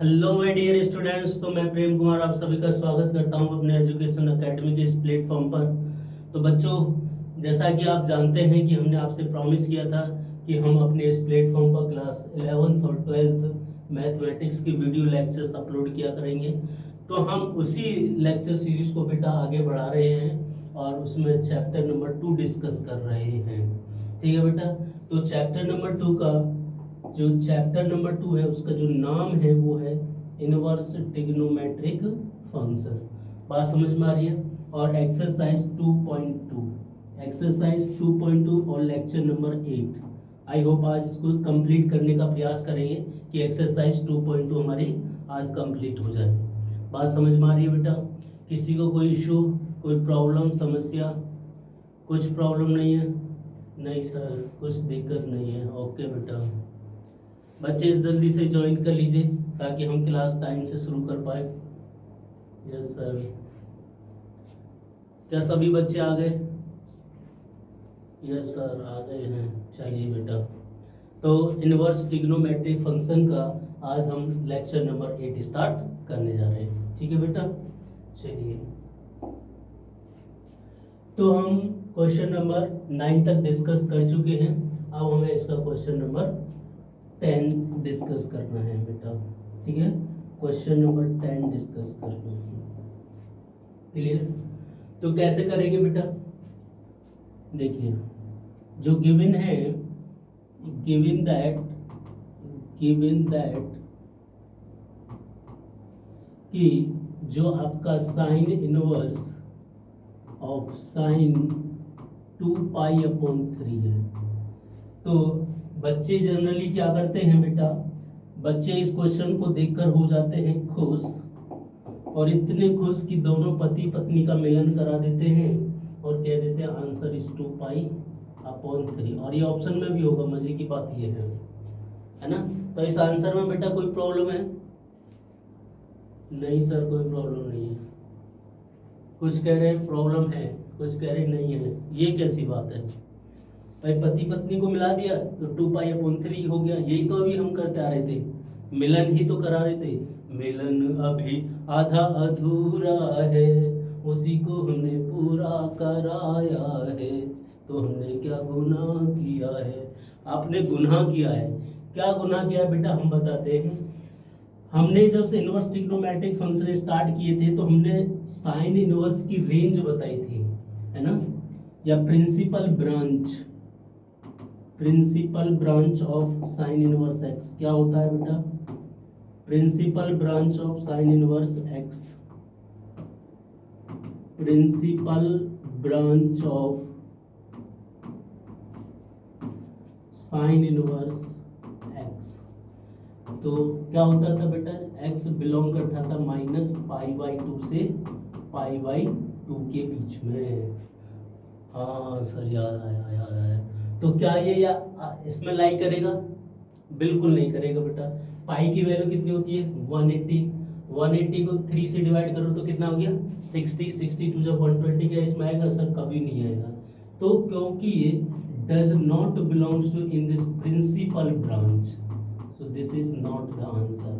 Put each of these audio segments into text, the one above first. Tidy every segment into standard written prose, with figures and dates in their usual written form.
Hello my dear students. तो मैं प्रेम कुमार आप सभी का स्वागत करता हूं अपने एजुकेशन एकेडमी के इस प्लेटफॉर्म पर। तो बच्चों, जैसा कि आप जानते हैं कि हमने आपसे प्रॉमिस किया था कि हम अपने इस प्लेटफॉर्म पर क्लास 11th और 12th मैथमेटिक्स की वीडियो लेक्चर्स अपलोड किया करेंगे। तो हम उसी लेक्चर सीरीज को बेटा आगे बढ़ा रहे हैं और उसमें चैप्टर नंबर 2 डिस्कस कर रहे हैं। ठीक है बेटा। तो चैप्टर नंबर 2 का जो चैप्टर नंबर 2 है उसका जो नाम है वो है इनवर्स ट्रिग्नोमेट्रिक फंक्शन। बात समझ में आ रही है। और एक्सरसाइज 2.2, एक्सरसाइज 2.2 और लेक्चर नंबर 8। आई होप आज इसको कंप्लीट करने का प्रयास करेंगे कि एक्सरसाइज 2.2 हमारी आज कंप्लीट हो जाए। बात समझ में आ रही है बेटा? किसी को कोई इशू, कोई प्रॉब्लम, समस्या? कुछ प्रॉब्लम नहीं है? नहीं सर, कुछ दिक्कत नहीं है। ओके बेटा। बच्चे जल्दी से ज्वाइन कर लीजिए ताकि हम क्लास टाइम से शुरू कर पाए। Yes sir. क्या सभी बच्चे आ गए? यस सर, आ गए हैं। चलिए बेटा। तो इनवर्स ट्रिग्नोमेट्रिक फंक्शन का आज हम लेक्चर नंबर 8 स्टार्ट करने जा रहे हैं। ठीक है बेटा, चलिए। तो हम क्वेश्चन नंबर 9 तक डिस्कस कर चुके हैं। अब हमें इसका क्वेश्चन नंबर 10 डिस्कस करना है बेटा। ठीक है, क्वेश्चन नंबर 10 डिस्कस करना है। क्लियर? तो कैसे करेंगे बेटा? देखिए, जो गिवन है, गिवन दैट कि जो आपका साइन इनवर्स ऑफ साइन 2π/3 है। तो बच्चे जनरली क्या करते हैं बेटा? बच्चे इस क्वेश्चन को देखकर हो जाते हैं खुश, और इतने खुश कि दोनों पति पत्नी का मिलन करा देते हैं और कह देते हैं आंसर इज 2π/3। और ये ऑप्शन में भी होगा। मजे की बात ये है ना? तो इस आंसर में बेटा कोई प्रॉब्लम है? नहीं सर, कोई प्रॉब्लम नहीं है। कुछ कह रहे हैं प्रॉब्लम है, कुछ कह रहे नहीं है। ये कैसी बात है भाई? पति पत्नी को मिला दिया तो 2π/3 हो गया। यही तो अभी हम करते आ रहे थे, मिलन ही तो करा रहे थे। मिलन अभी आधा अधूरा है, उसी को हमने पूरा कराया है। तो हमने क्या गुनाह किया है? आपने गुनाह किया है। क्या गुनाह किया है बेटा? हम बताते हैं। हमने जब से इनवर्स ट्रिग्नोमेट्रिक फंक्शन स्टार्ट किए थे तो हमने साइन इनवर्स की रेंज बताई थी, है ना? या principal branch of sine inverse x क्या होता है बेटा? Principal branch of sine inverse x, principal branch of sine inverse x. तो क्या होता था बेटा? एक्स बिलोंग करता था -π/2 से π/2 के बीच में। हाँ सर, याद आया। तो क्या ये इसमें लाई करेगा? बिल्कुल नहीं करेगा बेटा। पाई की वैल्यू कितनी होती है? 180। 180 को 3 से डिवाइड करो तो कितना हो गया? 60। 62 जब 120 क्या इसमें आएगा? सर कभी नहीं आएगा। तो क्योंकि ये does not belongs to in this principal branch, so this is not the answer.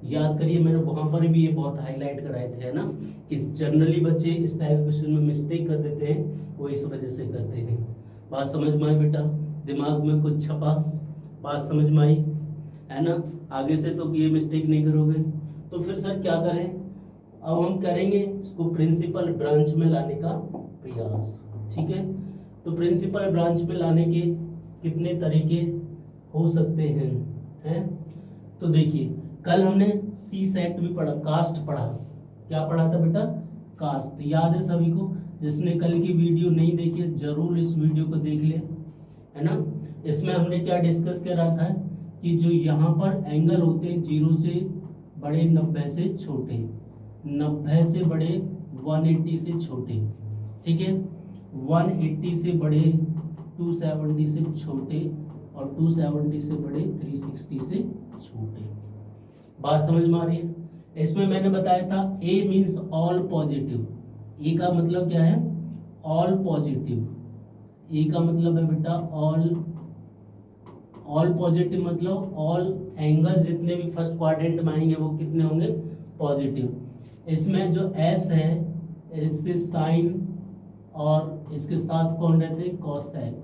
याद करिए, मैंने वहां पर भी ये बहुत हाईलाइट कराए थे, है ना, कि जनरली बच्चे इस टाइप के क्वेश्चन में मिस्टेक कर देते हैं, वो इस वजह से करते हैं। बात समझ में आई बेटा? दिमाग में कुछ छपा? बात समझ में आई, है ना? आगे से तो ये मिस्टेक नहीं करोगे। तो फिर सर क्या करें? अब हम करेंगे इसको प्रिंसिपल ब्रांच में लाने का प्रयास। ठीक है, तो प्रिंसिपल ब्रांच में लाने के कितने तरीके हो सकते हैं? तो देखिए, कल हमने सी सेट भी पढ़ा, कास्ट पढ़ा। क्या पढ़ा था बेटा? कास्ट। याद है सभी को? जिसने कल की वीडियो नहीं देखी जरूर इस वीडियो को देख ले, है ना? इसमें हमने क्या डिस्कस कर रहा था कि जो यहाँ पर एंगल होते हैं 0 से बड़े 90 से छोटे, 90 से बड़े 180 से छोटे, ठीक है, 180 से बड़े 270 से छोटे, और 270 से बड़े 360 से छोटे। बात समझ में आ रही है? इसमें मैंने बताया था ए मीन्स ऑल पॉजिटिव। ए का मतलब क्या है? All positive. ए का मतलब है बेटा ऑल ऑल पॉजिटिव मतलब ऑल एंगल्स जितने भी फर्स्ट क्वाड्रेंट में आएंगे वो कितने होंगे, पॉजिटिव। इसमें जो एस है इससे साइन और इसके साथ कौन रहते हैं, कोसेक।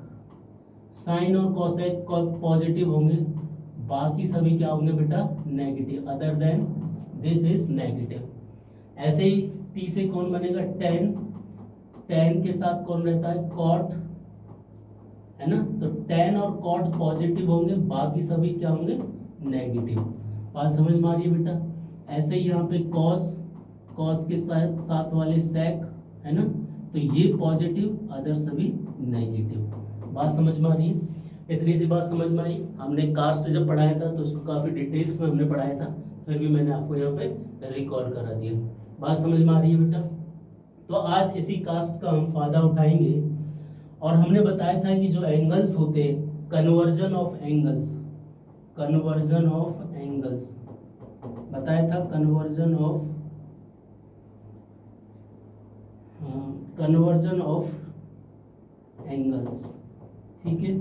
साइन और कोसेक पॉजिटिव होंगे, बाकी सभी क्या होंगे बेटा, negative, other than this is negative. ऐसे ही टी से कौन बनेगा, टेन, टेन के साथ कौन रहता है, कॉट, है ना। तो टेन और कॉट पॉजिटिव होंगे, बाकी सभी क्या होंगे, नेगेटिव। बात समझ में आ रही है बेटा। ऐसे ही यहाँ पे कॉस, कॉस के साथ साथ वाले सेक, है ना, तो ये पॉजिटिव, अदर सभी नेगेटिव। बात समझ में आ रही है। इतनी सी बात समझ में आई। हमने कास्ट जब पढ़ाया था तो उसको काफी डिटेल्स में हमने पढ़ाया था, फिर भी मैंने आपको यहाँ पे रिकॉल करा दिया। बात समझ में आ रही है बेटा। तो आज इसी कास्ट का हम फायदा उठाएंगे। और हमने बताया था कि जो एंगल्स होते हैं, conversion of angles, conversion of angles बताया था, conversion of, conversion of angles, ठीक है,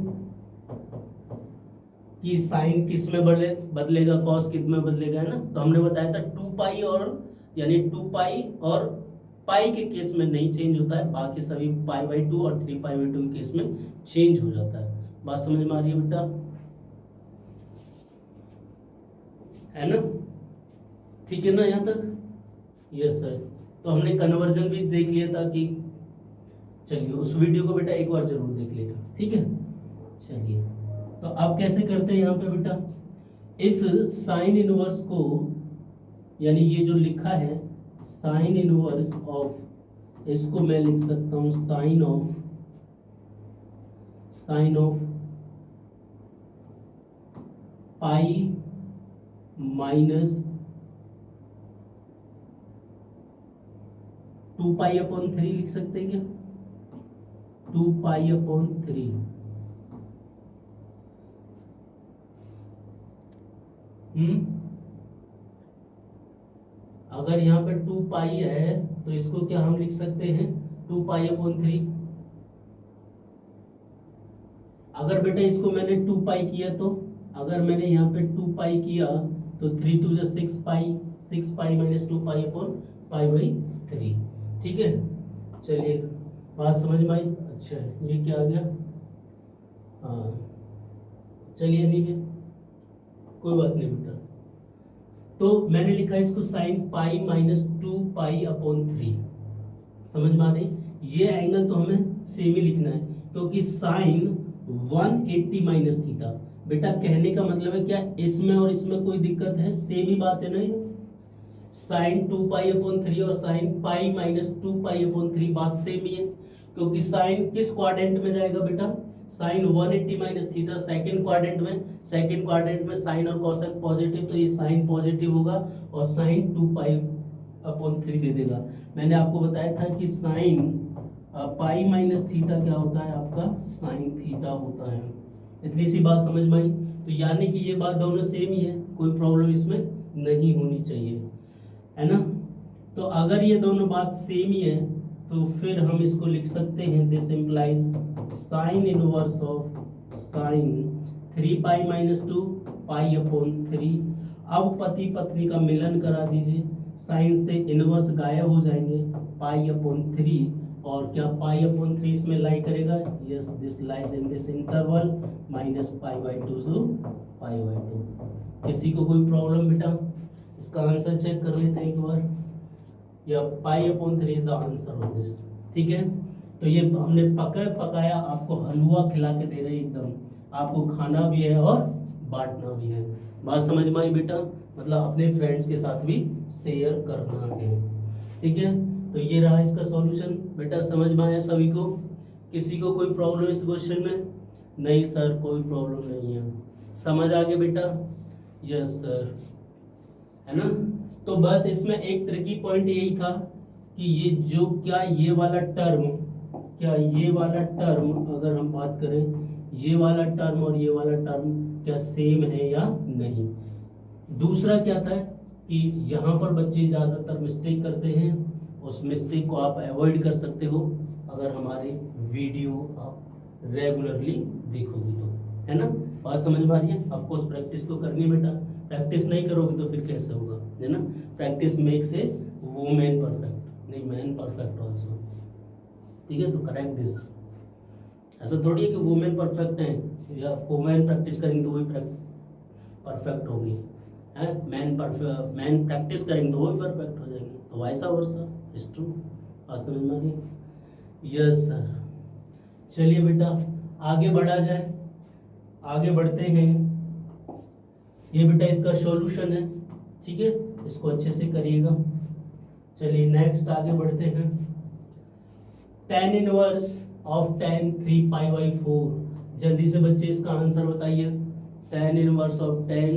कि साइन किस में बदलेगा, कॉस किस में बदलेगा, है ना। तो हमने बताया था 2 पाई और यानी 2 पाई और पाई के केस में नहीं चेंज होता है, बाकी सभी पाई बाई 2 और 3 पाई बाई 2 के केस में चेंज हो जाता है। बात समझ में आ रही है बेटा, है ना, ठीक है ना यहाँ तक, यस सर। तो हमने कन्वर्जन भी देख लिया था कि, चलिए उस वीडियो को बेटा एक बार जरूर देख लेना, ठीक है। चलिए तो अब कैसे करते हैं यहाँ पे बेटा, इस साइन इनवर्स को, यानी ये जो लिखा है साइन इनवर्स ऑफ, इसको मैं लिख सकता हूं sine of, sine of pi minus 2 pi upon 3 लिख सकते हैं क्या, 2 पाई अपॉन 3। अगर यहाँ पे 2 पाई है तो इसको क्या हम लिख सकते हैं, 2 पाई अपॉन 3। अगर बेटा इसको मैंने 2 पाई किया तो, अगर मैंने यहाँ पे 2 पाई किया तो 3 2 6 पाई, 6 पाई minus 2 pi upon pi by 3, ठीक है। चलिए बात समझ में आई। अच्छा ये क्या आ गया, हाँ चलिए नहीं है, कोई बात नहीं बेटा। तो मैंने लिखा इसको sine pi minus 2 pi upon 3, समझ में आ रही। ये एंगल तो हमें सेम ही लिखना है, क्योंकि साइन 180 माइनस थीटा, बेटा कहने का मतलब है क्या, इसमें और इसमें कोई दिक्कत है, सेम ही बात है ना ये। साइन 2 पाई अपॉन 3 और sine pi minus 2 pi upon 3 बात सेम ही है, क्योंकि साइन किस क्वाड्रेंट में जाएगा बेटा, sine 180 minus theta second quadrant में, सेकंड क्वाड्रेंट में साइन और कोसेक पॉजिटिव, तो ये साइन पॉजिटिव होगा और साइन 2 पाई अपॉन 3 दे देगा। मैंने आपको बताया था कि साइन पाई माइनस थीटा क्या होता है, आपका साइन थीटा होता है। इतनी सी बात समझ में आई। तो यानी कि ये बात दोनों सेम ही है, कोई प्रॉब्लम इसमें नहीं होनी चाहिए, है ना। तो अगर ये दोनों बात सेम ही है तो फिर हम इसको लिख सकते हैं, this implies sign inverse of sine 3 pi minus 2 pi upon 3। अब पति पत्नी का मिलन करा दीजिए, साइन से इनवर्स गायब हो जाएंगे, पाई अपॉन 3, और क्या पाई अपॉन 3 इसमें लाई करेगा, yes this lies in this interval minus pi by 2 to pi by 2। किसी को कोई प्रॉब्लम बेटा, इसका आंसर चेक कर लेते हैं एक बार, या पाई upon 3 is the answer of this, ठीक है। तो ये हमने पकाया आपको हलवा खिला के दे रहे हैं, एकदम आपको खाना भी है और बांटना भी है। बात समझ में आई बेटा, मतलब अपने फ्रेंड्स के साथ भी शेयर करना है, ठीक है। तो ये रहा इसका सॉल्यूशन बेटा, समझ में आया सभी को। किसी को कोई प्रॉब्लम इस क्वेश्चन में, नहीं सर कोई प्रॉब्लम नहीं है, समझ आ गया बेटा, यस सर, है ना। तो बस इसमें एक ट्रिकी पॉइंट यही था कि ये जो क्या ये वाला टर्म, क्या ये वाला टर्म अगर हम बात करें, ये वाला टर्म और ये वाला टर्म क्या सेम है या नहीं। दूसरा क्या था कि यहाँ पर बच्चे ज़्यादातर मिस्टेक करते हैं, उस मिस्टेक को आप अवॉइड कर सकते हो अगर हमारे वीडियो आप रेगुलरली देखोगे तो, है ना। बात समझ में आ रही है? ऑफ कोर्स प्रैक्टिस तो करनी है बेटा, प्रैक्टिस नहीं करोगे तो फिर कैसे होगा, है ना? Practice makes a women perfect, नहीं मैन परफेक्ट ऑल्सो, ठीक है? तो करेक्ट दिस। ऐसा थोड़ी है कि वुमेन परफेक्ट है या वुमेन प्रैक्टिस करेंगे तो वही परफेक्ट होगी, है? मैन प्रैक्टिस करेंगे तो वही परफेक्ट हो जाएंगे, तो वैसा वर्षा इज ट्रू। बात समझ में आ रही है? Yes sir. चलिए बेटा आगे बढ़ा जाए, आगे बढ़ते हैं। ये बेटा इसका सॉल्यूशन है, ठीक है? इसको अच्छे से करिएगा। चलिए नेक्स्ट आगे बढ़ते हैं। tan इनवर्स ऑफ tan 3π/4, जल्दी से बच्चे इसका आंसर बताइए। tan इनवर्स ऑफ tan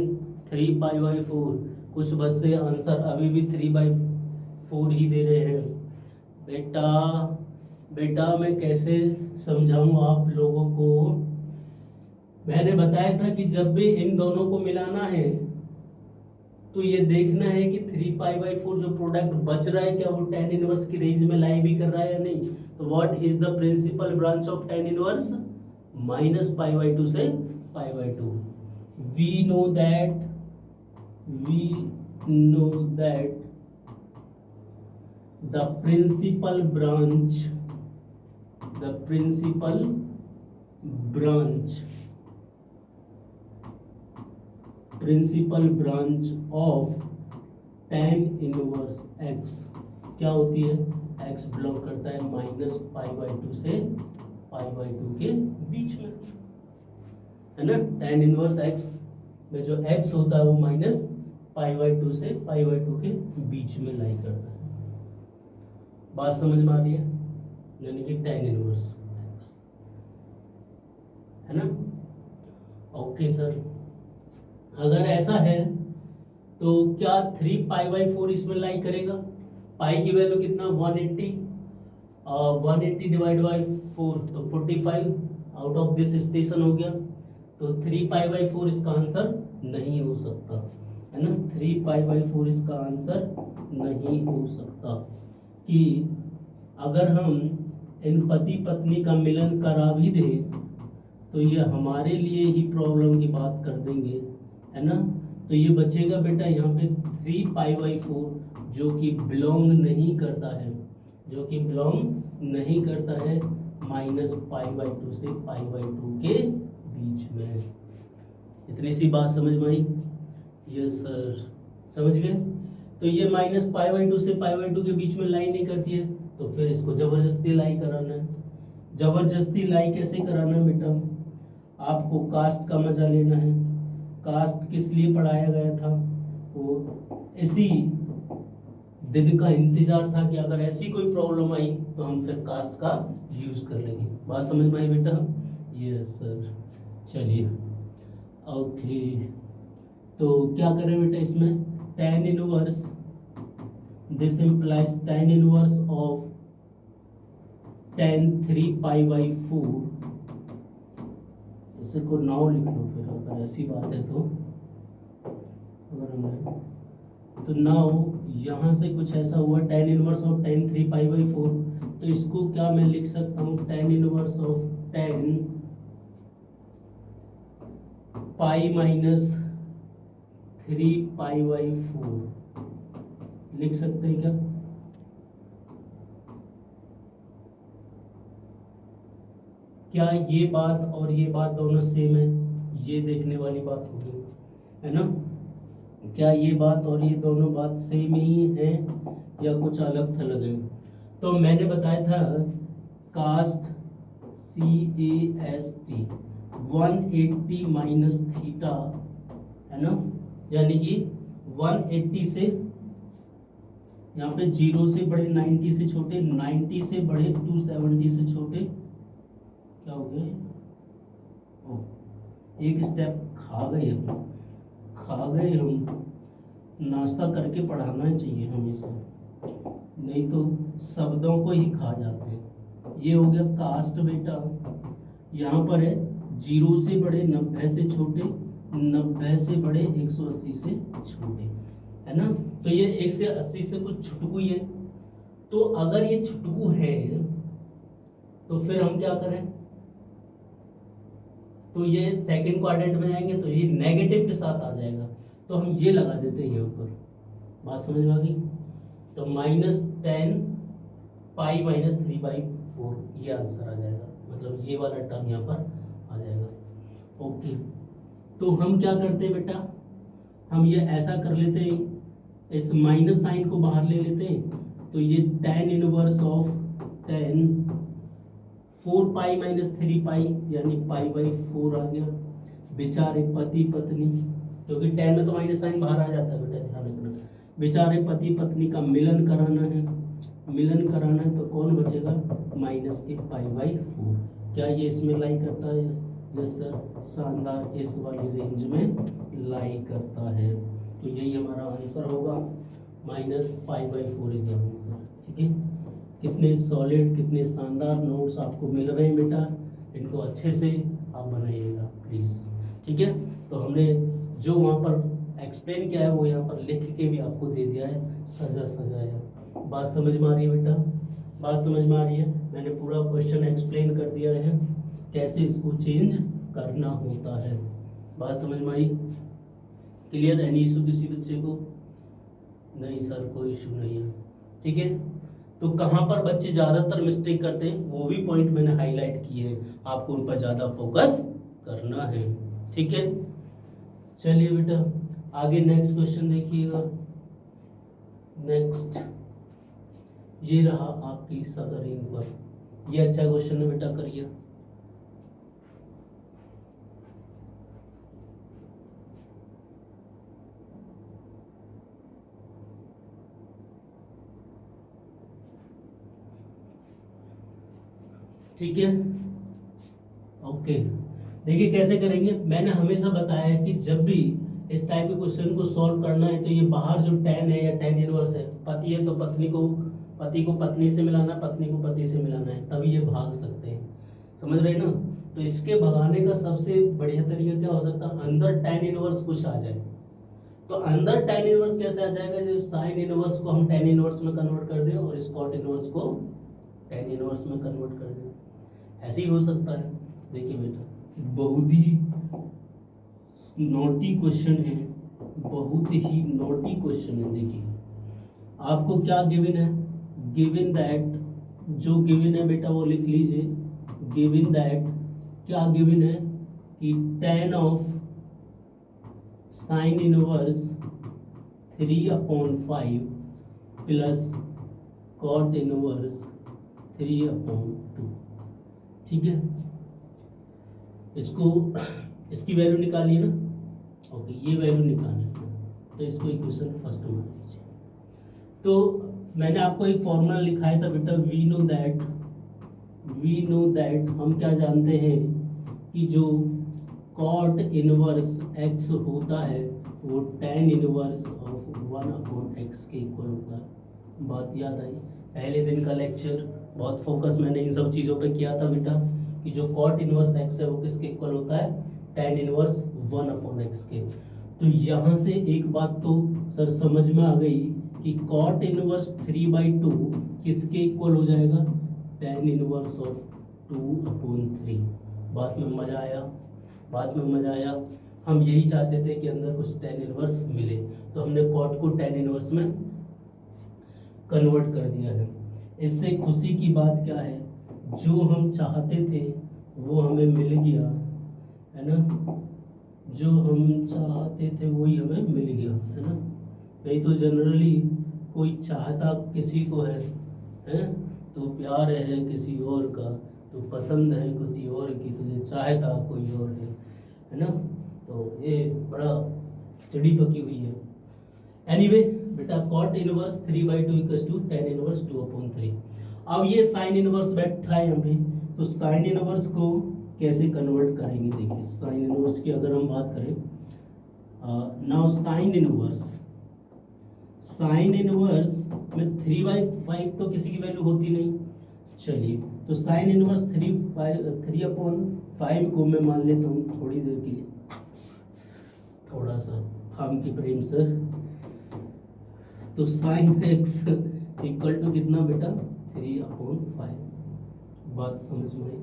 3π/4, कुछ बच्चे आंसर अभी भी 3/4 ही दे रहे हैं। बेटा मैं कैसे समझाऊं आप लोगों को? मैंने बताया था कि जब भी इन दोनों को मिलाना है तो ये देखना है कि 3π/4 जो प्रोडक्ट बच रहा है क्या वो tan इनवर्स की रेंज में लाई भी कर रहा है या नहीं। तो what is the principal branch of tan inverse? -π/2 से π/2। We know that the principal branch of tan inverse x क्या होती है? x बिलोंग करता है -π/2 से π/2 के बीच में, है ना? tan इनवर्स x में जो x होता है वो -π/2 से π/2 के बीच में लाई करता है। बात समझ में आ रही है? यानी कि tan इनवर्स x, है ना? Okay sir. अगर ऐसा है तो क्या 3π/4 इसमें लाई करेगा? पाई की वैल्यू कितना? 180, 180 डिवाइड बाई 4 तो 45 आउट ऑफ दिस स्टेशन हो गया। तो 3π/4 इसका आंसर नहीं हो सकता, है ना? 3π/4 इसका आंसर नहीं हो सकता। कि अगर हम इन पति पत्नी का मिलन करा भी दें तो ये हमारे लिए ही प्रॉब्लम की बात कर देंगे, है ना? तो ये बचेगा बेटा यहाँ पे 3π/4 जो कि बिलोंग नहीं करता है, -π/2 से π/2 के बीच में। इतनी सी बात समझ में आई? यस सर, समझ गए? तो ये -π/2 से π/2 के बीच में लाई नहीं करती है तो फिर इसको जबरदस्ती लाई कराना है। जबरदस्ती लाई कैसे कराना है बेटा? आपको कास्ट का मजा लेना है। कास्ट किस लिए पढ़ाया गया था? वो इसी दिन का इंतजार था कि अगर ऐसी कोई प्रॉब्लम आई तो हम फिर कास्ट का यूज कर लेंगे। बात समझ में आई बेटा? Yes sir. चलिए ओके, तो क्या करें बेटा इसमें? tan inverse, this implies tan inverse of tan 3π/4, इसे को नाउ लिख लो फिर अगर ऐसी बात है तो। अगर हमें तो नाउ यहाँ से कुछ ऐसा हुआ tan इनवर्स ऑफ tan 3π/4, तो इसको क्या मैं लिख सकता हूँ? tan इनवर्स ऑफ tan π-3π/4 लिख सकते हैं क्या? क्या ये बात और ये बात दोनों सेम है? ये देखने वाली बात होगी, है ना? क्या ये बात और ये दोनों बात सेम ही है या कुछ अलग थलग है? तो मैंने बताया था कास्ट CAST 180 माइनस थीटा, है ना? यानी कि 180 से यहाँ पे 0 से बड़े 90 से छोटे, 90 से बड़े 270 से छोटे, क्या हो गया? एक स्टेप खा गए हम। नाश्ता करके पढ़ाना चाहिए हमेशा, नहीं तो शब्दों को ही खा जाते हैं। ये हो गया कास्ट बेटा। यहाँ पर है 0 से बड़े 90 से छोटे, 90 से बड़े 180 से छोटे, है ना? तो ये 1 से 80 से कुछ छुटकू ही है। तो अगर ये छुटकू है तो फिर हम क्या करें? तो ये सेकंड क्वाड्रेंट में आएंगे तो ये नेगेटिव के साथ आ जाएगा, तो हम ये लगा देते हैं यहाँ पर। बात समझ में आ गई? तो -10 पाई -3/4 ये आंसर आ जाएगा, मतलब ये वाला टर्म यहाँ पर आ जाएगा। ओके, तो हम क्या करते हैं बेटा, हम ये ऐसा कर लेते हैं, इस माइनस साइन को बाहर ले लेते हैं, तो ये tan इनवर्स ऑफ 10 4 पाई -3 पाई यानी π/4 आ गया। बेचारे पति पत्नी, क्योंकि 10 में तो माइनस साइन बाहर आ जाता है बेटा, ध्यान रखना। बेचारे पति पत्नी का मिलन कराना है, मिलन कराना है, तो कौन बचेगा, माइनस के π/4। क्या ये इसमें लाई करता है? यस सर, शानदार, इस वाली रेंज में लाई करता है। तो यही हमारा आंसर होगा, -π/4 इज द आंसर। ठीक है, कितने सॉलिड, कितने शानदार नोट्स आपको मिल रहे हैं बेटा, इनको अच्छे से आप बनाइएगा प्लीज़। ठीक है, तो हमने जो वहाँ पर एक्सप्लेन किया है वो यहाँ पर लिख के भी आपको दे दिया है, सजाया। बात समझ में आ रही है बेटा? बात समझ में आ रही है? मैंने पूरा क्वेश्चन एक्सप्लेन कर दिया है कैसे इसको चेंज करना होता है। बात समझ में आई? क्लियर? एनी इशू किसी बच्चे को? नहीं सर, कोई इशू नहीं है। ठीक है, तो कहाँ पर बच्चे ज़्यादातर मिस्टेक करते हैं वो भी पॉइंट मैंने हाईलाइट किए हैं, आपको उन पर ज़्यादा फोकस करना है। ठीक है, चलिए बेटा आगे नेक्स्ट क्वेश्चन देखिएगा। नेक्स्ट ये रहा आपकी स्क्रीन पर, ये अच्छा क्वेश्चन है बेटा, करिए। ठीक है, ओके, देखिए कैसे करेंगे। मैंने हमेशा बताया है कि जब भी इस टाइप के क्वेश्चन को सॉल्व करना है तो ये बाहर जो tan है या tan इनवर्स है, पति है तो पति को पत्नी से मिलाना, पत्नी को पति से मिलाना है, तभी ये भाग सकते हैं। समझ रहे ना? तो इसके भगाने का सबसे बढ़िया तरीका क्या हो सकता है, अंदर tan इनवर्स कुछ आ जाए। तो अंदर tan इनवर्स कैसे आ जाएगा, जब sin इनवर्स को हम tan इनवर्स में कन्वर्ट कर दें और इस cot इनवर्स को tan इनवर्स में कन्वर्ट कर दें, ऐसे ही हो सकता है। देखिए बेटा, बहुत ही नोटी क्वेश्चन है, बहुत ही नोटी क्वेश्चन है। देखिए आपको क्या गिवन है, गिवन दैट, जो गिवन है बेटा वो लिख लीजिए। गिवन दैट, क्या गिवन है कि tan of sine inverse 3/5 plus cot inverse 3/2। ठीक है, इसको इसकी वैल्यू निकालिए ना। ओके, ये वैल्यू निकालनी है, तो इसको इक्वेशन फर्स्ट मान लीजिए। तो मैंने आपको एक फॉर्मूला लिखाया था बेटा, वी नो दैट, हम क्या जानते हैं कि जो cot इनवर्स x होता है वो tan इनवर्स ऑफ 1/x के इक्वल होता है। बात याद आई? पहले दिन का लेक्चर बहुत फोकस मैंने इन सब चीज़ों पे किया था बेटा, कि जो cot इनवर्स x है वो किसके इक्वल होता है, tan इनवर्स 1/x के। तो यहाँ से एक बात तो सर समझ में आ गई कि cot इनवर्स 3/2 किसके इक्वल हो जाएगा, tan इनवर्स ऑफ 2/3। बात में मजा आया? बात में मजा आया? हम यही चाहते थे कि अंदर कुछ tan इनवर्स मिले, तो हमने cot को tan इनवर्स में कन्वर्ट कर दिया है। इससे खुशी की बात क्या है, जो हम चाहते थे वो हमें मिल गया, है ना? जो हम चाहते थे वही हमें मिल गया, है ना? नहीं तो जनरली कोई चाहता किसी को है तो प्यार है किसी और का, तो पसंद है किसी और की, तुझे चाहता कोई और है ना? तो ये बड़ा खिचड़ी पकी हुई है। एनीवे बेटा, cot inverse 3/2 equals to tan inverse 2/3। अब ये साइन इनवर्स बैठा है यहाँ पे, तो साइन इनवर्स को कैसे कन्वर्ट करेंगे? देखिए साइन इनवर्स की अगर हम बात करें, नाउ साइन इनवर्स में 3/5 तो किसी की वैल्यू होती नहीं। चलिए, तो साइन इनवर्स 3/5 को मैं मान लेता हूँ थोड़ी देर के लिए, थोड़ा सा खाम की प्रेम सर। तो साइन एक्स इक्वल टू कितना बेटा, 3/5। बात समझ में आई?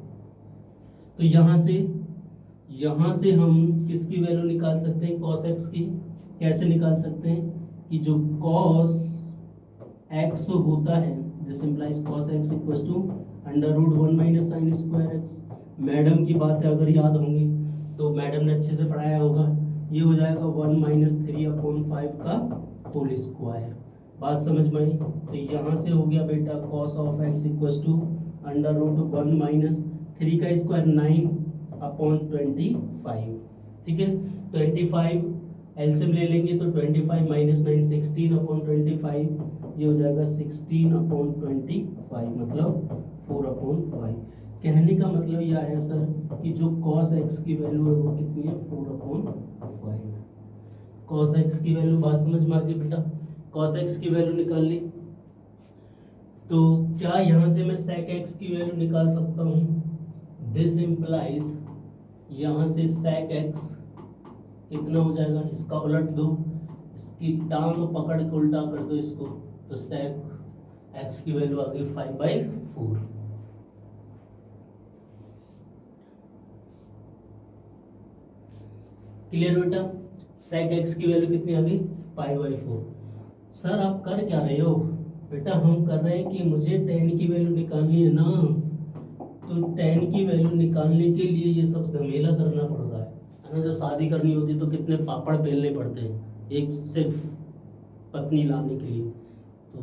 तो यहाँ से यहाँ से हम किसकी वैल्यू निकाल सकते हैं, cos x की। कैसे निकाल सकते हैं कि जो cos x होता है, this implies cos x equals to √1 minus sine square x। Madam की बात है, अगर याद होंगी तो मैडम ने अच्छे से पढ़ाया होगा। ये हो जाएगा 1 माइनस 3/5 का होल स्क्वायर। बात समझ में आई? तो यहाँ से हो गया बेटा cos of x equals to √1 minus 3 का स्क्वायर 9/25। ठीक है, 25 एलसीएम ले लेंगे तो 25 माइनस 9 16/25, ये हो जाएगा 16/25 मतलब 4/5। कहने का मतलब यह है सर कि जो cos x की वैल्यू है वो कितनी है, 4/5। cos x की वैल्यू, बात समझ में आ गई बेटा? cos x की वैल्यू निकाल ली, तो क्या यहाँ से मैं sec x की वैल्यू निकाल सकता हूँ? दिस इम्प्लाइज यहाँ से sec x कितना हो जाएगा, इसका उलट दो, इसकी टांग पकड़ के उल्टा कर दो इसको, तो sec x की वैल्यू आ गई 5/4। क्लियर बेटा? sec x की वैल्यू कितनी आ गई, 5/4। सर आप कर क्या रहे हो? बेटा हम कर रहे हैं कि मुझे tan की वैल्यू निकालनी है ना, तो tan की वैल्यू निकालने के लिए ये सब झमेला करना पड़ रहा है ना। जब शादी करनी होती है तो कितने पापड़ बेलने पड़ते हैं, एक सिर्फ पत्नी लाने के लिए। तो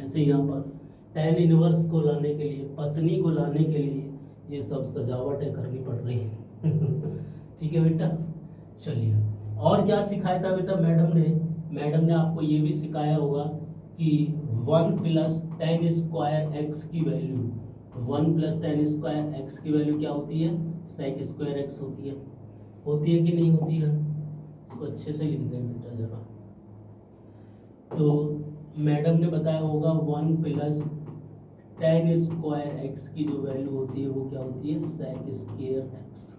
ऐसे यहाँ पर tan इनवर्स को लाने के लिए, पत्नी को लाने के लिए ये सब सजावटें करनी पड़ रही है। ठीक है बेटा, चलिए और क्या सिखाया था बेटा मैडम ने? मैडम ने आपको ये भी सिखाया होगा कि 1 प्लस tan स्क्वायर एक्स की value, 1 plus tan square x की वैल्यू क्या होती है, sec स्क्वायर एक्स होती है। होती है कि नहीं होती है? इसको अच्छे से लिख दें बेटा जरा। तो मैडम ने बताया होगा 1 प्लस tan स्क्वायर एक्स की जो वैल्यू होती है वो क्या होती है, sec स्क्वायर एक्स।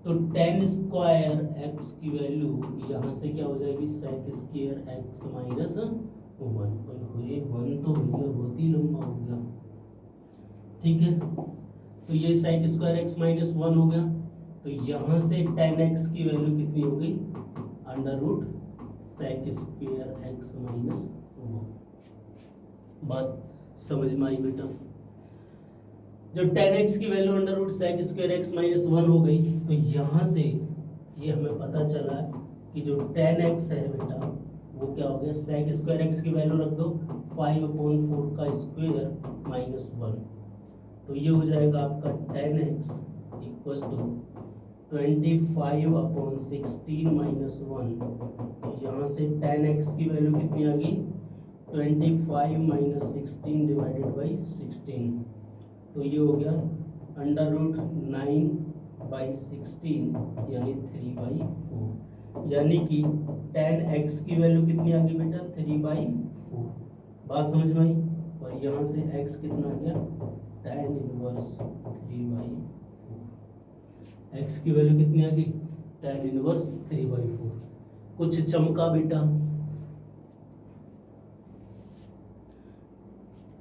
तो tan स्क्वायर एक्स की वैल्यू यहाँ से क्या हो जाएगी, sec स्क्वायर एक्स माइनस 1। ये 1 तो भैया बहुत ही लंबा हो गया। ठीक है, तो ये sec स्क्वायर एक्स माइनस 1 हो गया। तो यहाँ से tan x की वैल्यू कितनी हो गई, √sec स्क्वायर एक्स माइनस 1। बात समझ में आई बेटा? जब tan x की value √sec square x minus 1 हो गई, तो यहाँ से ये हमें पता चला कि जो tan x है बेटा वो क्या हो गया, sec स्क्वायर एक्स की वैल्यू रख दो 5/4 का स्क्वायर माइनस 1। तो ये हो जाएगा आपका tan x equals to 25/16 minus 1। यहाँ से tan x की वैल्यू कितनी आ गई, 25 माइनस 16 डिवाइडेड बाई 16। तो ये हो गया √9/16 यानी 3/4। यानी कि tan x की वैल्यू कितनी आ गई बेटा, 3/4। बात समझ में आई? और यहाँ से x कितना आ गया, tan इनवर्स 3/4। x की वैल्यू कितनी आ गई, tan इनवर्स 3/4। कुछ चमका बेटा,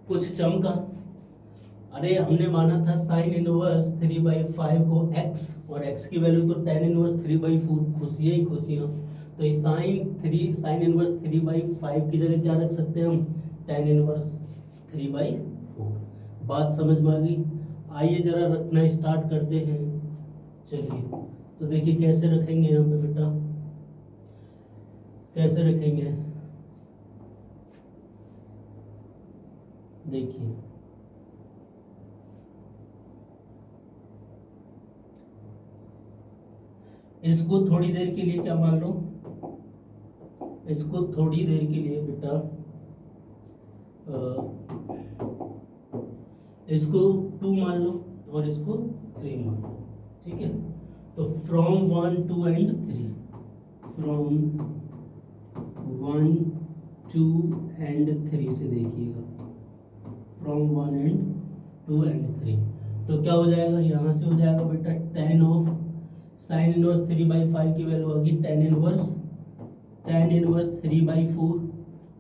कुछ चमका। अरे हमने माना था साइन इनवर्स 3/5 को x, और x की वैल्यू तो tan इनवर्स 3/4। खुशियाँ ही खुशियाँ। तो इस साइन इनवर्स 3/5 की जगह क्या रख सकते हैं हम, tan इनवर्स 3/4। बात समझ में आ गई? आइए जरा रखना स्टार्ट करते हैं। चलिए तो देखिए कैसे रखेंगे यहाँ पे बेटा, कैसे रखेंगे देखिए। इसको थोड़ी देर के लिए क्या मान लो, इसको थोड़ी देर के लिए बेटा इसको 2 मान लो और इसको 3 मान लो। ठीक है, तो फ्रॉम 1 2 एंड 3, फ्रॉम 1 2 एंड 3 से देखिएगा, फ्रॉम 1 एंड 2 एंड 3। तो क्या हो जाएगा, यहाँ से हो जाएगा बेटा tan ऑफ साइन इनवर्स 3/5 की वैल्यू होगी tan इनवर्स 3/4,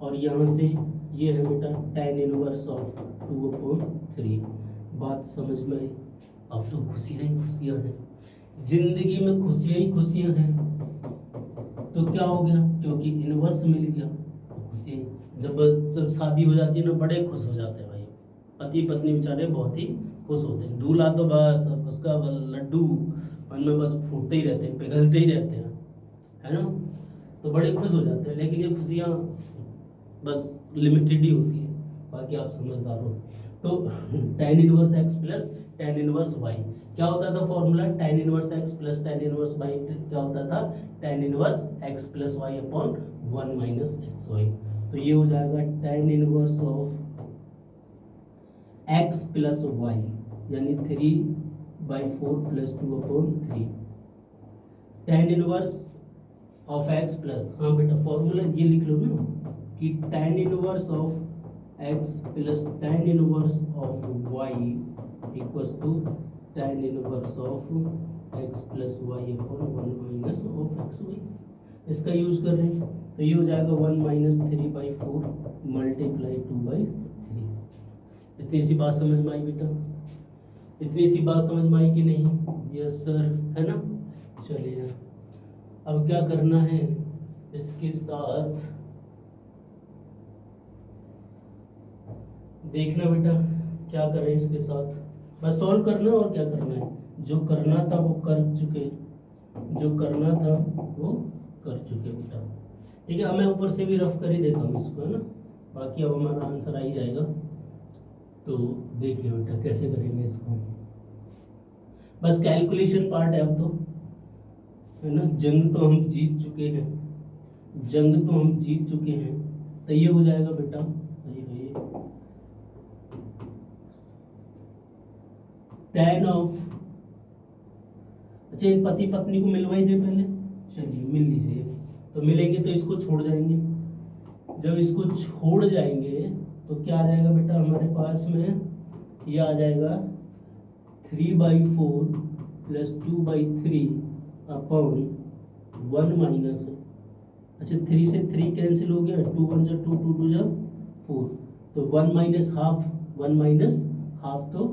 और यहाँ से ये है बेटा tan इनवर्स ऑफ 2/3। बात समझ में आई? अब तो खुशियाँ ही खुशियाँ हैं। जिंदगी में खुशियां ही खुशियां हैं, तो क्या हो गया, क्योंकि इनवर्स मिल गया तो खुशी। जब शादी हो जाती है ना, बड़े खुश हो जाते हैं भाई, पति पत्नी बेचारे बहुत ही खुश होते हैं। दूल्हा तो बस उसका लड्डू मन में बस फूटते ही रहते हैं, पिघलते ही रहते हैं, है ना, तो बड़े खुश हो जाते हैं। लेकिन ये खुशियाँ बस लिमिटेड ही होती है, बाकी आप समझदार हो। तो tan inverse x plus tan inverse y क्या होता था formula, tan inverse x plus tan inverse y क्या होता था, tan inverse x plus y upon 1 minus x y. तो ये हो जाएगा tan inverse of x plus y यानी 3/4 plus 2 upon 3। tan inverse of x plus, हाँ बेटा फॉर्मूला ये लिख लो ना कि tan inverse of x plus tan inverse of y equals to tan inverse of x plus y upon 1 minus of x y. इसका use कर रहे हैं तो ये हो जाएगा 1 माइनस 3/4 मल्टीप्लाई 2/3। इतनी सी बात समझ में आई बेटा, इतनी सी बात समझ में आई कि नहीं, यस सर, है ना। चलिए अब क्या करना है, इसके साथ देखना बेटा क्या करें इसके साथ, बस सॉल्व करना और क्या करना है, जो करना था वो कर चुके, जो करना था वो कर चुके बेटा। ठीक है, मैं ऊपर से भी रफ कर ही देता हूँ इसको, है ना, बाकी अब हमारा आंसर आ ही जाएगा। तो देखिए बेटा कैसे करेंगे इसको, बस कैलकुलेशन पार्ट है अब तो, है ना। जंग तो हम जीत चुके हैं, जंग तो हम जीत चुके हैं, तो ये हो जाएगा बेटा, ये tan ऑफ, अच्छा इन पति पत्नी को मिलवा ही दे पहले, चलिए मिल लीजिए, तो मिलेंगे तो इसको छोड़ जाएंगे, जब इसको छोड़ जाएंगे तो क्या आ जाएगा बेटा हमारे पास में, ये आ जाएगा 3/4 प्लस 2/3 अपॉन 1 माइनस, अच्छा 3 से 3 कैंसिल हो गया, 2 1 जा 2 2 2 जा 4, तो 1 माइनस हाफ, 1 माइनस हाफ तो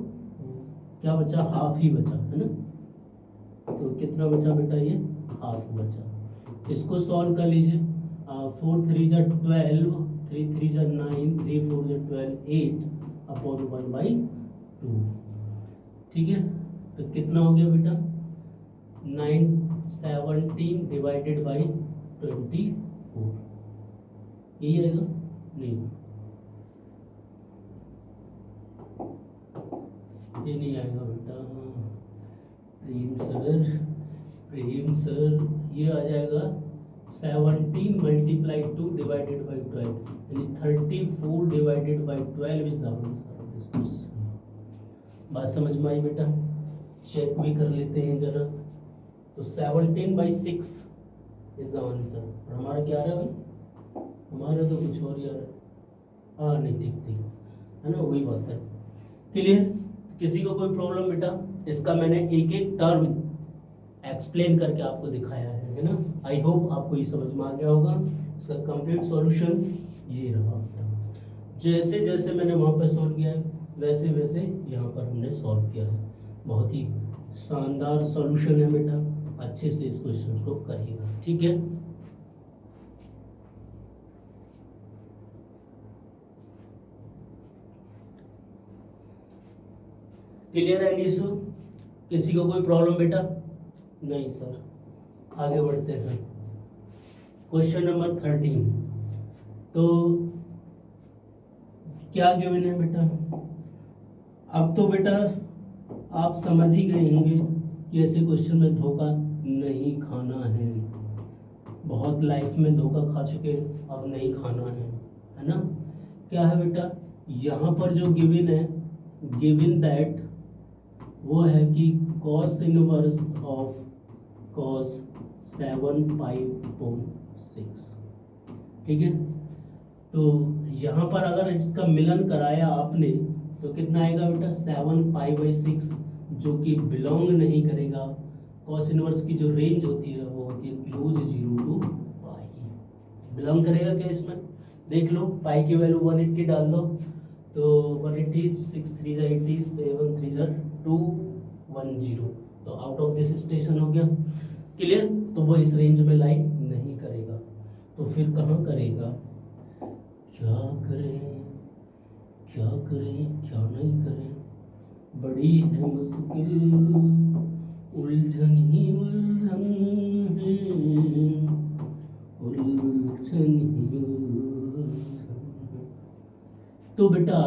क्या बचा, हाफ ही बचा, है ना। तो कितना बचा बेटा, ये हाफ बचा। इसको सॉल्व कर लीजिए, 4 3 जा 12, 3 3 जा 9, 3 4 जा 12, 8 अपॉन 1/2। ठीक है, तो कितना हो गया बेटा, 917 डिवाइडेड बाई 24, यही आएगा, नहीं ये नहीं आएगा बेटा, प्रेम सर ये आ जाएगा 17 मल्टीप्लाई 2 डिवाइडेड बाई 12 यानी 34 divided by 12 is the answer of this question. बात समझ में आई बेटा, चेक भी कर लेते हैं जरा, तो 17/6 इज द आंसर। और हमारा क्या आ रहा है भाई, हमारा तो कुछ और ही आ रहा है, हाँ नहीं ठीक है ना, वही बात है। क्लियर, किसी को कोई प्रॉब्लम बेटा, इसका मैंने एक एक टर्म एक्सप्लेन करके आपको दिखाया है ना। आई होप आपको ये समझ में आ गया होगा। इसका कंप्लीट सॉल्यूशन ये रहा बेटा, जैसे जैसे मैंने वहाँ पर सॉल्व किया है वैसे वैसे यहाँ पर हमने सॉल्व किया है। बहुत ही शानदार सॉल्यूशन है बेटा, अच्छे से इस क्वेश्चन को करिएगा, ठीक है। क्लियर है इशू, किसी को कोई प्रॉब्लम बेटा, नहीं सर। आगे बढ़ते हैं, क्वेश्चन नंबर 13। तो क्या गिवन है बेटा, अब तो बेटा आप समझ ही गए होंगे कि ऐसे क्वेश्चन में धोखा नहीं खाना है। बहुत लाइफ में धोखा खा चुके, अब नहीं खाना है ना। क्या है बेटा, यहाँ पर जो गिवन है, गिवन दैट वो है कि cos इनवर्स ऑफ cos 7/6, ठीक है। तो यहाँ पर अगर इसका मिलन कराया आपने तो कितना आएगा बेटा, 7π/6, जो कि बिलोंग नहीं करेगा। cos इनवर्स की जो रेंज होती है वो होती है क्लोज 0 to पाई। बिलोंग करेगा क्या इसमें, देख लो, पाई की वैल्यू 180 डाल दो, तो 180, 6 3 जा 80, 7 3 जा 210, तो आउट ऑफ दिस स्टेशन हो गया। क्लियर? तो वो इस रेंज में लाई नहीं करेगा, तो फिर कहाँ करेगा? क्या करें, क्या करें, क्या नहीं करें, बड़ी है मुश्किल, उलझन ही उलझन है, उलझन ही उलझन है। तो बेटा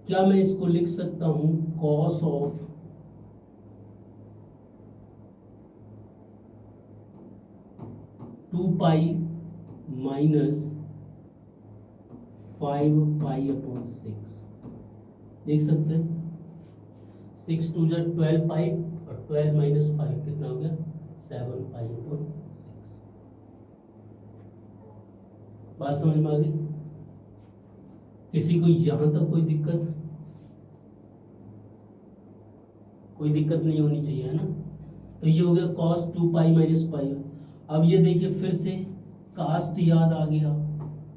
क्या मैं इसको लिख सकता हूं cos of 2 pi minus 5 pi upon 6, देख सकते हैं 6 टू जा 12 पाई और 12 माइनस 5 कितना हो गया 7 पाई अपॉन 6। बात समझ में आ गई? किसी को यहां तक कोई दिक्कत नहीं होनी चाहिए, है ना? तो ये हो गया cos 2 पाई माइनस पाई। अब ये देखिए फिर से कास्ट याद आ गया,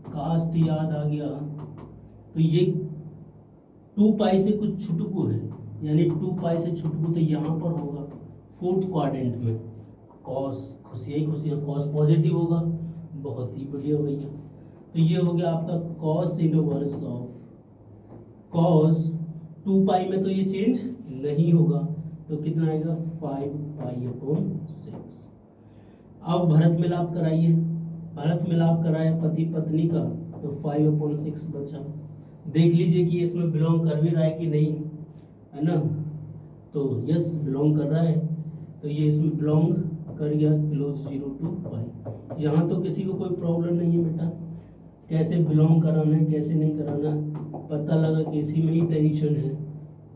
कास्ट याद आ गया, तो ये 2 पाई से कुछ छुटकू है, यानी 2 पाई से छुटकू तो यहाँ पर होगा फोर्थ क्वाड्रेंट में cos, खुशियाँ ही खुशियाँ, cos पॉजिटिव होगा, बहुत ही बढ़िया भैया। तो ये हो गया आपका cos इनवर्स ऑफ cos 2 पाई में तो ये चेंज नहीं होगा, तो कितना आएगा 5 पाई अपॉन 6। अब भरत मिलाप कराइए, भरत मिलाप कराया पति पत्नी का, तो 5 अपॉन 6 बचा। देख लीजिए कि इसमें बिलोंग कर भी रहा है कि नहीं, है ना? तो यस बिलोंग कर रहा है, तो ये इसमें बिलोंग कर गया क्लोज 0 टू पाई। यहाँ तो किसी को कोई प्रॉब्लम नहीं है बेटा, कैसे बिलोंग कराना है कैसे नहीं कराना, पता लगा कि इसी में ही टेंशन है,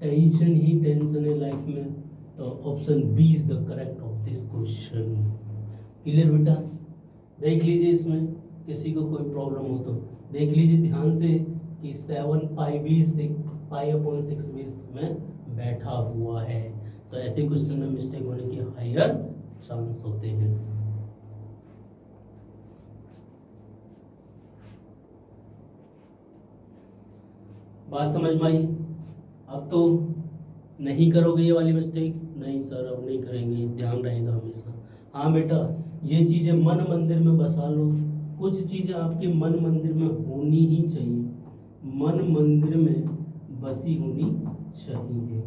टेंशन ही टेंशन है लाइफ में, तो option B is the correct of this question. Clear बेटा? देख लीजिए इसमें किसी को कोई प्रॉब्लम हो तो देख लीजिए ध्यान से कि 7 पाई भी 6 पाई अपॉन 6 भी में बैठा हुआ है, तो ऐसे क्वेश्चन में मिस्टेक होने के हायर चांस होते हैं। बात समझ में आई? अब तो नहीं करोगे ये वाली मिस्टेक? नहीं सर अब नहीं करेंगे, ध्यान रहेगा हमेशा। हाँ बेटा ये चीज़ें मन मंदिर में बसा लो, कुछ चीज़ें आपके मन मंदिर में होनी ही चाहिए, मन मंदिर में बसी होनी चाहिए।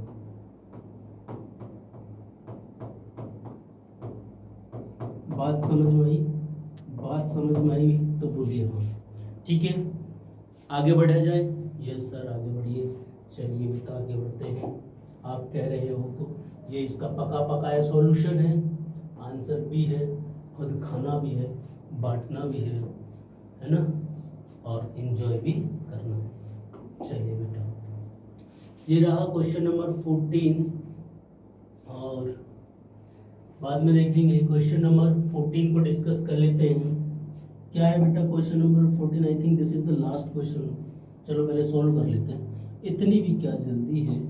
बात समझ में आई? बात समझ में आई तो बोलिए हाँ। ठीक है आगे बढ़ा जाए? यस सर आगे बढ़िए। चलिए बेटा आगे बढ़ते हैं, आप कह रहे हो तो ये इसका पका पकाया सॉल्यूशन है, आंसर भी है, खुद खाना भी है, बांटना भी है ना, और एंजॉय भी करना है। चलिए बेटा ये रहा क्वेश्चन नंबर 14, और बाद में देखेंगे क्वेश्चन नंबर 14 को डिस्कस कर लेते हैं। क्या है बेटा question number 14? I think this is the last question. चलो पहले सॉल्व कर लेते हैं, इतनी भी क्या जल्दी है,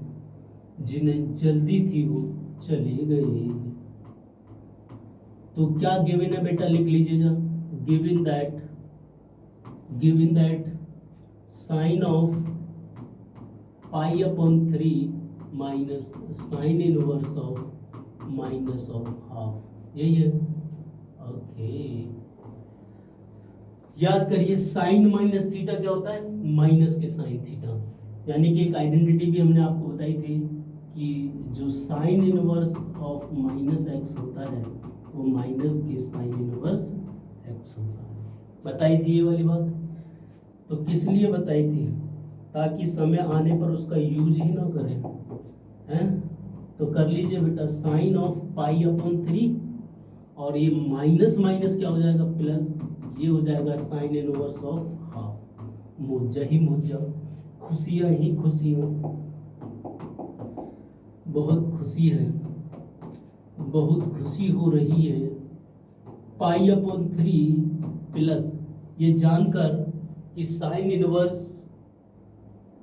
जिन्हें जल्दी थी वो चले गए। तो क्या गिवन है बेटा लिख लीजिएगा, given that sine of pi upon 3 minus sine inverse of minus of half, यही है। ओके याद करिए साइन माइनस थीटा क्या होता है? माइनस के साइन थीटा, यानी कि एक आइडेंटिटी भी हमने आपको बताई थी कि जो sign inverse of minus x होता है वो माइनस के साइन इनवर्स एक्स होता है। बताई थी ये वाली बात? तो किस लिए बताई थी? ताकि समय आने पर उसका यूज ही ना करें, हैं? तो कर लीजिए बेटा साइन ऑफ पाई अपॉन 3, और ये माइनस माइनस क्या हो जाएगा प्लस, ये हो जाएगा साइन इनवर्स ऑफ हाफ। मुझे ही मुझे खुशियाँ ही खुशियाँ, बहुत खुशी है, बहुत खुशी हो रही है। पाई अपॉन 3 प्लस ये जानकर कि साइन इनवर्स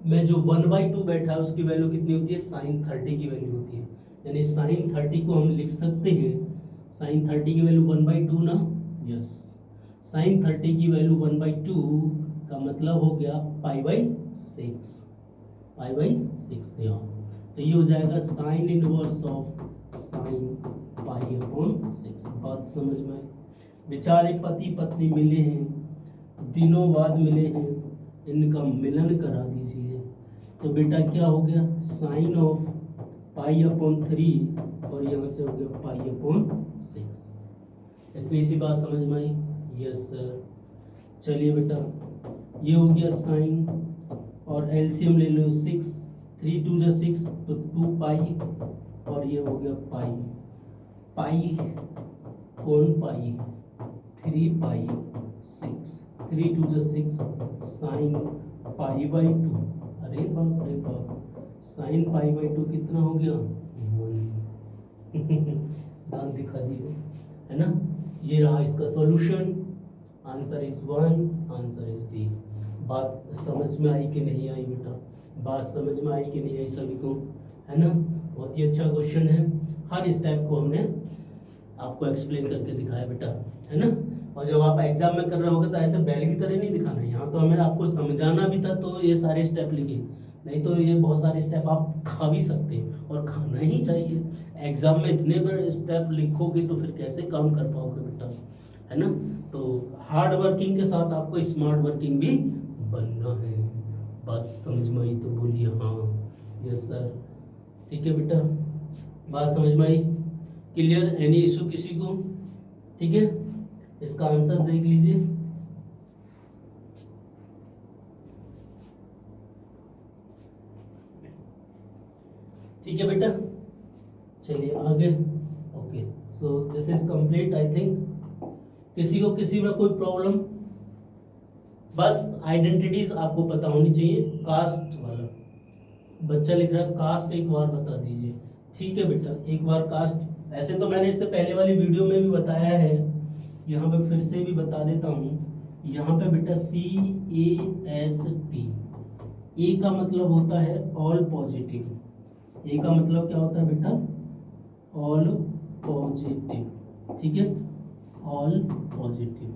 में जो 1/2 बैठा है उसकी वैल्यू कितनी होती है? साइन 30 की वैल्यू होती है, यानी साइन 30 को हम लिख सकते हैं, साइन 30 की वैल्यू 1/2 ना, यस साइन 30 की वैल्यू 1/2 का मतलब हो गया पाई बाई 6 यहाँ। तो ये हो जाएगा sign inverse of sine pi upon 6। बात समझ में आई? बेचारे पति पत्नी मिले हैं, दिनों बाद मिले हैं, इनका मिलन करा दीजिए। तो बेटा क्या हो गया, साइन ऑफ पाई अपॉन 3 और यहाँ से हो गया पाई अपॉन 6। इतनी सी बात समझ में आई? Yes sir. चलिए बेटा, ये हो गया साइन और एलसीएम ले लो 6, 3 2 जा 6 तो 2 पाई और ये हो गया पाई। पाई कौन पाई, 3 पाई 6, 3 2 जा 6 साइन पाई बाई 2। अरे बाप रे बाप, साइन पाई बाई 2 कितना हो गया, 1। दांत दिखा दिए, है ना। ये रहा इसका solution. Answer is 1, answer is D. बात समझ में आई कि नहीं आई बेटा? बात समझ में आई कि नहीं आई सभी को, है ना। बहुत ही अच्छा क्वेश्चन है, हर स्टेप को हमने आपको एक्सप्लेन करके दिखाया बेटा, है ना। और जब आप एग्जाम में कर रहे होगे तो ऐसे बैल की तरह नहीं दिखाना है, यहाँ तो हमें आपको समझाना भी था तो ये सारे स्टेप लिखे, नहीं तो ये बहुत सारे स्टेप आप खा भी सकते हैं और खाना ही चाहिए। एग्जाम में इतने बड़े स्टेप लिखोगे तो फिर कैसे काम कर पाओगे बेटा, है ना। तो हार्ड वर्किंग के साथ आपको स्मार्ट वर्किंग भी बनना है। बात समझ में आई तो बोलिए हाँ। Yes sir. ठीक है बेटा, बात समझ में आई? क्लियर? एनी इशू किसी को? ठीक है, इसका आंसर देख लीजिए। ठीक है बेटा, चलिए आगे। Okay, so this is complete I think. किसी को किसी में कोई प्रॉब्लम? बस आइडेंटिटीज आपको पता होनी चाहिए। कास्ट वाला बच्चा लिख रहा है कास्ट, एक बार बता दीजिए। ठीक है बेटा, एक बार कास्ट, ऐसे तो मैंने इससे पहले वाली वीडियो में भी बताया है, यहाँ पे फिर से भी बता देता हूँ। यहाँ पे बेटा CAST, ए का मतलब होता है ऑल पॉजिटिव। ए का मतलब क्या होता है बेटा, ऑल पॉजिटिव। ठीक है, ऑल पॉजिटिव।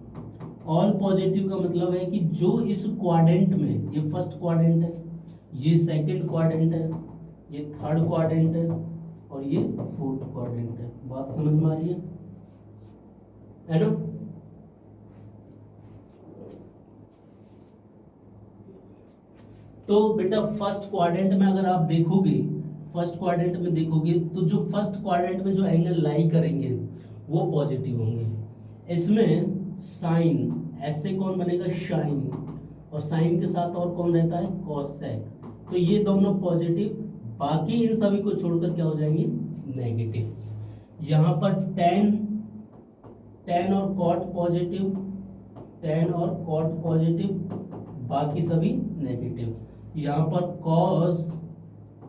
ऑल पॉजिटिव का मतलब है कि जो इस क्वाड्रेंट में, ये फर्स्ट क्वाड्रेंट है, ये सेकंड क्वाड्रेंट है, ये थर्ड क्वाड्रेंट है और ये फोर्थ क्वाड्रेंट है। बात समझ में आ रही है ना। तो बेटा फर्स्ट क्वाड्रेंट में अगर आप देखोगे, फर्स्ट क्वाड्रेंट में देखोगे तो जो फर्स्ट क्वाड्रेंट में जो एंगल लाई करेंगे वो पॉजिटिव होंगे। इसमें साइन, ऐसे कौन बनेगा, शाइन, और साइन के साथ और कौन रहता है, कॉसेक। तो ये दोनों पॉजिटिव, बाकी इन सभी को छोड़कर क्या हो जाएंगे, नेगेटिव। यहाँ पर टेन और कॉट पॉजिटिव, टेन और कॉट पॉजिटिव, बाकी सभी नेगेटिव। यहाँ पर कॉस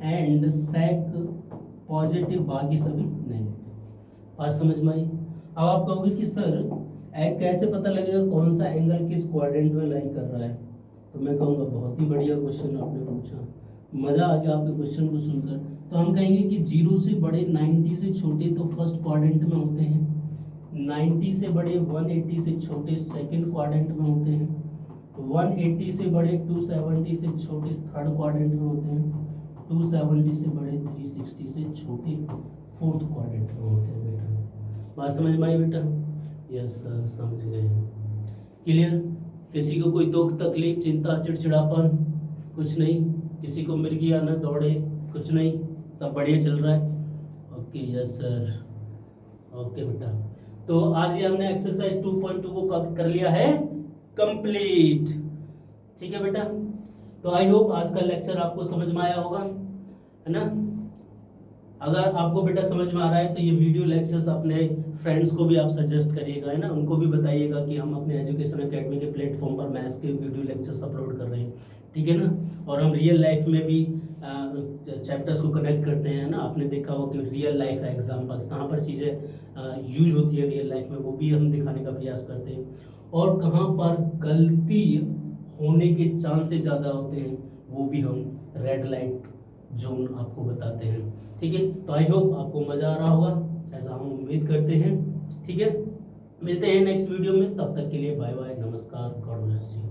एंड सेक पॉजिटिव, बाकी सभी नेगेटिव। बात समझ में आई? अब आप कहोगे कि सर कैसे पता लगेगा कौन सा एंगल किस क्वाड्रेंट में लाई कर रहा है? तो मैं कहूँगा बहुत ही बढ़िया क्वेश्चन आपने पूछा, मज़ा आ गया आपके क्वेश्चन को सुनकर। तो हम कहेंगे कि 0 से बड़े 90 से छोटे तो फर्स्ट क्वाड्रेंट में होते हैं, 90 से बड़े 180 से छोटे सेकंड क्वाड्रेंट में होते हैं, 180 से बड़े 270 से छोटे थर्ड क्वाड्रेंट में होते हैं, 270 से बड़े 360 से छोटे फोर्थ क्वाड्रेंट में होते हैं बेटा। बात समझ में आई बेटा? यस सर, समझ गए हैं। क्लियर? किसी को कोई दुख तकलीफ चिंता चिड़चिड़ापन कुछ नहीं, किसी को मिर्गी आना दौड़े कुछ नहीं, सब बढ़िया चल रहा है? ओके यस सर, ओके बेटा। तो आज ही हमने एक्सरसाइज 2.2 को कर लिया है कंप्लीट। ठीक है बेटा, तो आई होप आज का लेक्चर आपको समझ में आया होगा, है ना। अगर आपको बेटा समझ में आ रहा है तो ये वीडियो लेक्चर्स अपने फ्रेंड्स को भी आप सजेस्ट करिएगा, है ना, उनको भी बताइएगा कि हम अपने एजुकेशन एकेडमी के प्लेटफॉर्म पर मैथ्स के वीडियो लेक्चर्स अपलोड कर रहे हैं, ठीक है ना। और हम रियल लाइफ में भी चैप्टर्स को कनेक्ट करते हैं ना। आपने देखा हो कि रियल लाइफ एग्जाम्पल्स कहाँ पर चीज़ें यूज होती है रियल लाइफ में, वो भी हम दिखाने का प्रयास करते हैं, और कहाँ पर गलती होने के चांसेस ज़्यादा होते हैं वो भी हम रेड लाइट जोन आपको बताते हैं। ठीक है, तो आई होप आपको मज़ा आ रहा होगा, ऐसा हम उम्मीद करते हैं। ठीक है, मिलते हैं नेक्स्ट वीडियो में, तब तक के लिए बाय बाय, नमस्कार, गॉड ब्लेस यू।